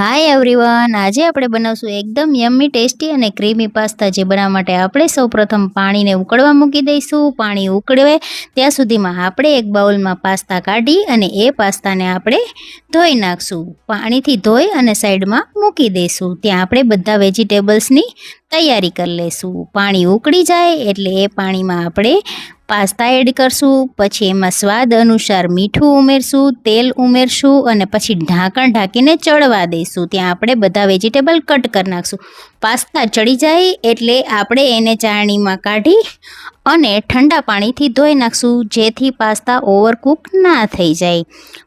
Hi everyone, आज આપણે બનાવશું એકદમ યમ્મી ટેસ્ટી અને ક્રીમી પાસ્તા। જે બનાવવા માટે આપણે સૌપ્રથમ પાણીને ઉકળવા મૂકી દઈશું। પાણી ઉકળે ત્યાં સુધીમાં આપણે એક બાઉલમાં પાસ્તા કાઢી અને એ પાસ્તાને આપણે ધોઈ નાખશું। પાણીથી ધોઈ અને સાઈડમાં મૂકી દઈશું। ત્યાં આપણે બધા વેજીટેબલ્સની તૈયારી કરી લેશું। પાણી ઉકળી જાય એટલે એ પાણીમાં આપણે પાસ્તા એડ કરશું। પછી એમાં સ્વાદ અનુસાર મીઠું ઉમેરશું, તેલ ઉમેરશું અને પછી ઢાંકણ ઢાંકીને ચડવા દઈશું। ત્યાં આપણે બધા વેજીટેબલ કટ કરી નાખશું। પાસ્તા ચડી જાય એટલે આપણે એને ચાળણીમાં કાઢી અને ઠંડા પાણીથી ધોઈ નાખશું, જેથી પાસ્તા ઓવરકુક ના થઈ જાય।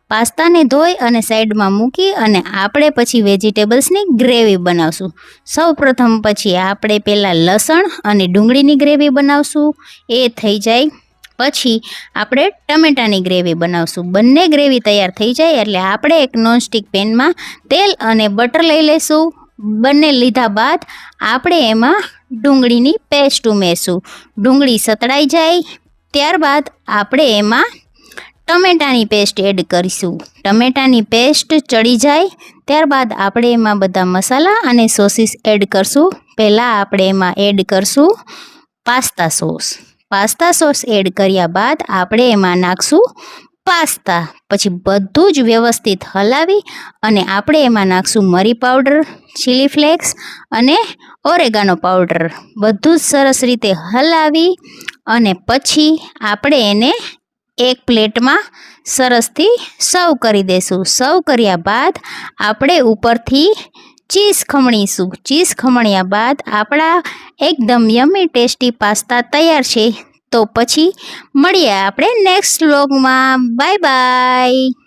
પાસ્તાને ધોઈ અને સાઈડમાં મૂકી અને આપણે પછી વેજીટેબલ્સની ગ્રેવી બનાવશું। સૌપ્રથમ પછી આપણે પહેલાં લસણ અને ડુંગળીની ગ્રેવી બનાવશું। એ થઈ જાય પછી આપણે ટમેટાની ગ્રેવી બનાવશું। બંને ગ્રેવી તૈયાર થઈ જાય એટલે આપણે એક નોનસ્ટિક પેનમાં તેલ અને બટર લઈ લઈશું। બંને લીધા બાદ આપણે એમાં ડુંગળીની પેસ્ટ ઉમેરશું। ડુંગળી સતળાઈ જાય ત્યારબાદ આપણે એમાં ટમેટાની પેસ્ટ એડ કરીશું। ટમેટાની પેસ્ટ ચડી જાય ત્યારબાદ આપણે એમાં બધા મસાલા અને સોસીસ એડ કરશું। પહેલાં આપણે એમાં એડ કરશું pasta sauce. Pasta sauce add કર્યા બાદ આપણે એમાં નાખશું પાસ્તા। પછી બધું જ વ્યવસ્થિત હલાવી અને આપણે એમાં નાખશું મરી પાવડર, ચીલી ફ્લેક્સ અને ઓરેગાનો પાવડર। બધું જ સરસ રીતે હલાવી અને પછી આપણે એને એક પ્લેટમાં સરસથી સર્વ કરી દઈશું। સર્વ કર્યા બાદ આપણે ઉપરથી ચીઝ ખમણીશું। ચીઝ ખમણ્યા બાદ આપણા એકદમ યમ્મી ટેસ્ટી પાસ્તા તૈયાર છે। તો પછી મળીએ આપણે નેક્સ્ટ વ્લોગમાં। Bye bye.